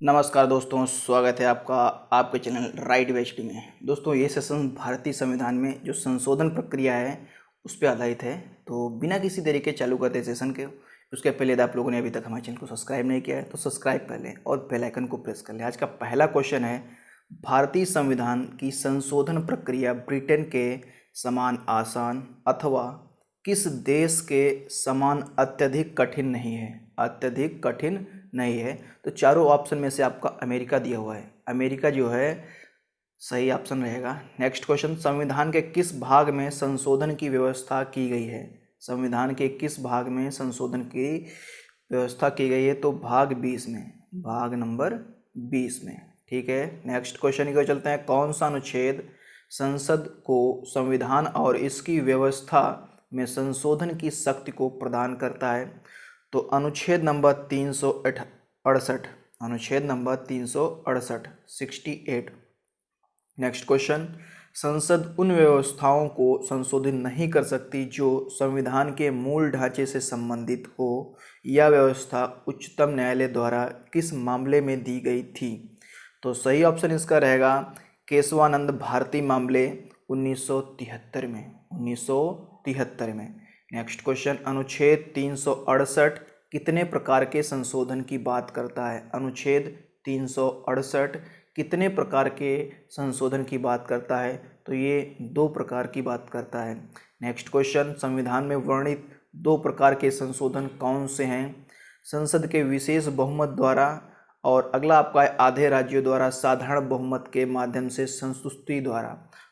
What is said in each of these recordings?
नमस्कार दोस्तों, स्वागत है आपका आपके चैनल राइट वेस्ट में। दोस्तों, ये सेशन भारतीय संविधान में जो संशोधन प्रक्रिया है उस पर आधारित है। तो बिना किसी देरी के चालू करते सेशन के उसके पहले यदि आप लोगों ने अभी तक हमारे चैनल को सब्सक्राइब नहीं किया है तो सब्सक्राइब कर लें और बेल आइकन को प्रेस कर लें। आज का पहला क्वेश्चन है, भारतीय संविधान की संशोधन प्रक्रिया ब्रिटेन के समान आसान अथवा किस देश के समान अत्यधिक कठिन नहीं है? अत्यधिक कठिन नहीं है। तो चारों ऑप्शन में से आपका अमेरिका दिया हुआ है, अमेरिका जो है सही ऑप्शन रहेगा। नेक्स्ट क्वेश्चन, संविधान के किस भाग में संशोधन की व्यवस्था की गई है? संविधान के किस भाग में संशोधन की व्यवस्था की गई है? तो भाग 20 में, भाग नंबर 20 में। ठीक है, नेक्स्ट क्वेश्चन की ओर चलते हैं। कौन सा अनुच्छेद संसद को संविधान और इसकी व्यवस्था में संशोधन की शक्ति को प्रदान करता है? तो अनुच्छेद नंबर 368, अनुच्छेद नंबर 368, 68। नेक्स्ट क्वेश्चन, संसद उन व्यवस्थाओं को संशोधित नहीं कर सकती जो संविधान के मूल ढांचे से संबंधित हो। यह व्यवस्था उच्चतम न्यायालय द्वारा किस मामले में दी गई थी? तो सही ऑप्शन इसका रहेगा केशवानंद भारती मामले 1973 में, 1973 में। नेक्स्ट क्वेश्चन, अनुच्छेद 368 कितने प्रकार के संशोधन की बात करता है? अनुच्छेद 368 कितने प्रकार के संशोधन की बात करता है? तो ये 2 प्रकार की बात करता है। नेक्स्ट क्वेश्चन, संविधान में वर्णित 2 प्रकार के संशोधन कौन से हैं? संसद के विशेष बहुमत द्वारा और अगला आपका है आधे राज्यों द्वारा साधारण बहुमत के माध्यम से संस्तुति द्वारा।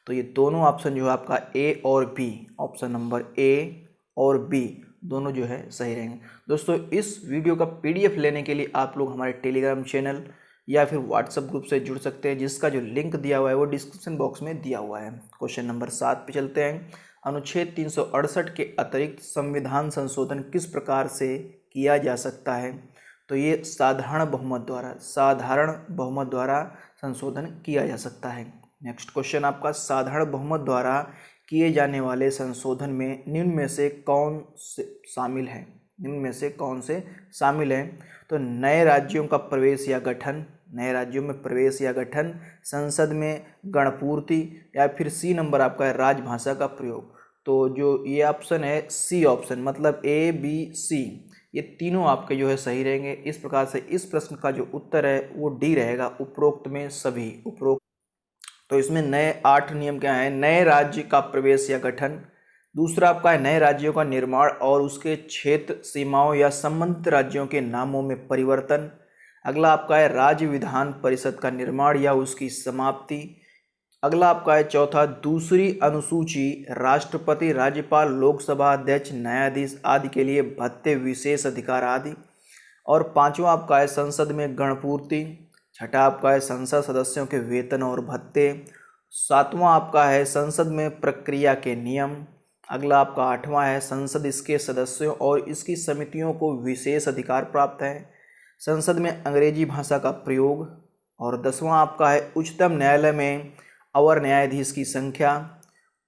तो ये दोनों ऑप्शन जो है आपका ए और बी, ऑप्शन नंबर ए और बी दोनों जो है सही रहेंगे। दोस्तों, इस वीडियो का पीडीएफ लेने के लिए आप लोग हमारे टेलीग्राम चैनल या फिर व्हाट्सएप ग्रुप से जुड़ सकते हैं, जिसका जो लिंक दिया हुआ है वो डिस्क्रिप्शन बॉक्स में दिया हुआ है। क्वेश्चन नंबर 7 पे चलते हैं। अनुच्छेद 368 के अतिरिक्त संविधान संशोधन किस प्रकार से किया जा सकता है? तो ये साधारण बहुमत द्वारा, साधारण बहुमत द्वारा संशोधन किया जा सकता है। नेक्स्ट क्वेश्चन आपका, साधारण बहुमत द्वारा किए जाने वाले संशोधन में निम्न में से कौन से शामिल है? निम्न में से कौन से शामिल है? तो नए राज्यों का प्रवेश या गठन, नए राज्यों में प्रवेश या गठन, संसद में गणपूर्ति, या फिर सी नंबर आपका है राजभाषा का प्रयोग। तो जो ये ऑप्शन है सी ऑप्शन, मतलब ए बी सी, ये तीनों आपके जो है सही रहेंगे। इस प्रकार से इस प्रश्न का जो उत्तर है वो डी रहेगा, उपरोक्त में सभी, उपरोक्त। तो इसमें नए 8 नियम क्या हैं? नए राज्य का प्रवेश या गठन, दूसरा आपका है नए राज्यों का निर्माण और उसके क्षेत्र सीमाओं या संबंधित राज्यों के नामों में परिवर्तन, अगला आपका है राज्य विधान परिषद का निर्माण या उसकी समाप्ति, अगला आपका है चौथा दूसरी अनुसूची राष्ट्रपति, राज्यपाल, लोकसभा अध्यक्ष, न्यायाधीश आदि के लिए भत्ते, विशेष अधिकार आदि, और पांचवा आपका है संसद में गणपूर्ति, छठा आपका है संसद सदस्यों के वेतन और भत्ते, सातवां आपका है संसद में प्रक्रिया के नियम, अगला आपका आठवां है संसद इसके सदस्यों और इसकी समितियों को विशेष अधिकार प्राप्त है, संसद में अंग्रेजी भाषा का प्रयोग, और 10वां आपका है उच्चतम न्यायालय में अवर न्यायाधीश की संख्या,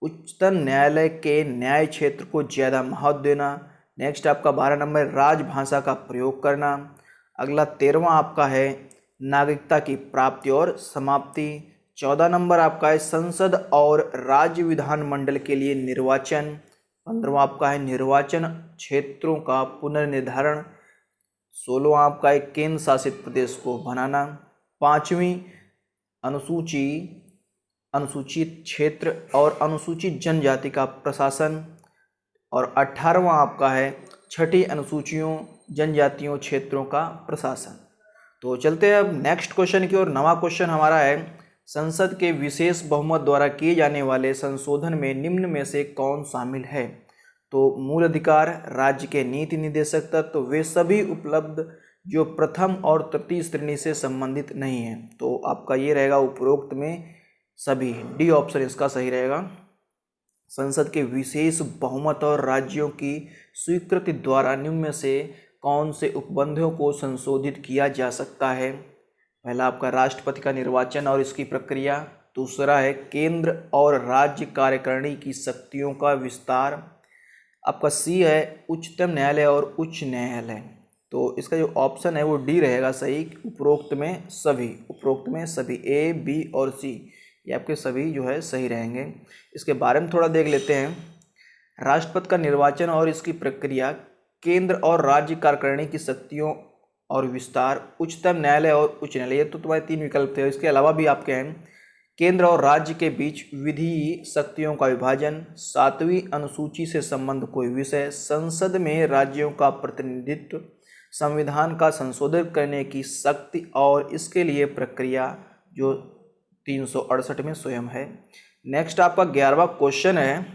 उच्चतम न्यायालय के न्याय क्षेत्र को ज़्यादा महत्व देना। नेक्स्ट आपका 12 नंबर राजभाषा का प्रयोग करना, अगला 13वां आपका है नागरिकता की प्राप्ति और समाप्ति, 14 नंबर आपका है संसद और राज्य विधानमंडल के लिए निर्वाचन, 15वां आपका है निर्वाचन क्षेत्रों का पुनर्निर्धारण, 16वां आपका है केंद्र शासित प्रदेश को बनाना, 5वीं अनुसूचित क्षेत्र और अनुसूचित जनजाति का प्रशासन, और 18वां आपका है छठी अनुसूचियों जनजातियों क्षेत्रों का प्रशासन। तो चलते हैं अब नेक्स्ट क्वेश्चन की ओर। नवा क्वेश्चन हमारा है, संसद के विशेष बहुमत द्वारा किए जाने वाले संशोधन में निम्न में से कौन शामिल है? तो मूल अधिकार, राज्य के नीति निर्देशक तत्व, वे सभी उपलब्ध जो प्रथम और तृतीय श्रेणी से संबंधित नहीं है। तो आपका ये रहेगा उपरोक्त में सभी, डी ऑप्शन इसका सही रहेगा। संसद के विशेष बहुमत और राज्यों की स्वीकृति द्वारा निम्न में से कौन से उपबंधों को संशोधित किया जा सकता है? पहला आपका राष्ट्रपति का निर्वाचन और इसकी प्रक्रिया, दूसरा है केंद्र और राज्य कार्यकारिणी की शक्तियों का विस्तार। आपका सी है उच्चतम न्यायालय और उच्च न्यायालय। तो इसका जो ऑप्शन है वो डी रहेगा सही, उपरोक्त में सभी। उपरोक्त में सभी ए, बी और सी ये आपके सभी जो है सही रहेंगे। इसके बारे में थोड़ा देख लेते हैं। राष्ट्रपति का निर्वाचन और इसकी प्रक्रिया, केंद्र और राज्य कार्यकारिणी की शक्तियों और विस्तार, उच्चतम न्यायालय और उच्च न्यायालय, ये तो तुम्हारे 3 विकल्प थे। इसके अलावा भी आपके हैं केंद्र और राज्य के बीच विधि शक्तियों का विभाजन, 7वीं अनुसूची से संबंध कोई विषय, संसद में राज्यों का प्रतिनिधित्व, संविधान का संशोधन करने की शक्ति और इसके लिए प्रक्रिया, जो 368 में स्वयं है। नेक्स्ट आपका 11वां क्वेश्चन है,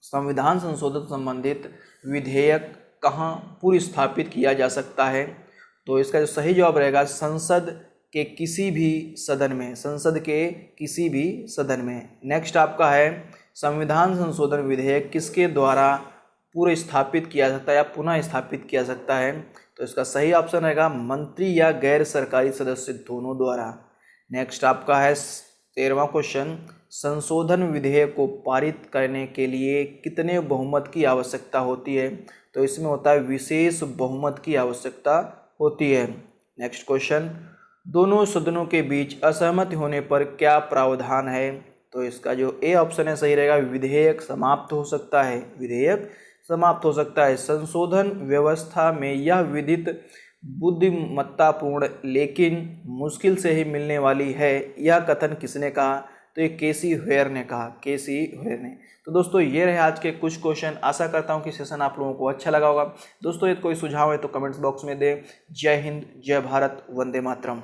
संविधान संशोधन संबंधित विधेयक कहाँ पूर्व स्थापित किया जा सकता है। तो इसका जो सही जवाब रहेगा संसद के किसी भी सदन में, संसद के किसी भी सदन में। नेक्स्ट आपका है संविधान संशोधन विधेयक किसके द्वारा पूर्व स्थापित किया सकता है या पुनः स्थापित किया सकता है। तो इसका सही ऑप्शन रहेगा मंत्री या गैर सरकारी सदस्य दोनों द्वारा। नेक्स्ट आपका है 13वां क्वेश्चन, संशोधन विधेयक को पारित करने के लिए कितने बहुमत की आवश्यकता होती है। तो इसमें होता है विशेष बहुमत की आवश्यकता होती है। नेक्स्ट क्वेश्चन, दोनों सदनों के बीच असहमति होने पर क्या प्रावधान है। तो इसका जो ए ऑप्शन है सही रहेगा, विधेयक समाप्त हो सकता है। विधेयक समाप्त हो सकता है। संशोधन व्यवस्था में यह विदित बुद्धिमत्तापूर्ण लेकिन मुश्किल से ही मिलने वाली है, यह कथन किसने कहा। तो ये केसी हेयर ने कहा, केसी हेयर ने। तो दोस्तों ये रहे आज के कुछ क्वेश्चन। आशा करता हूँ कि सेशन आप लोगों को अच्छा लगा होगा। दोस्तों यदि कोई सुझाव है तो कमेंट्स बॉक्स में दें। जय हिंद, जय भारत, वंदे मातरम।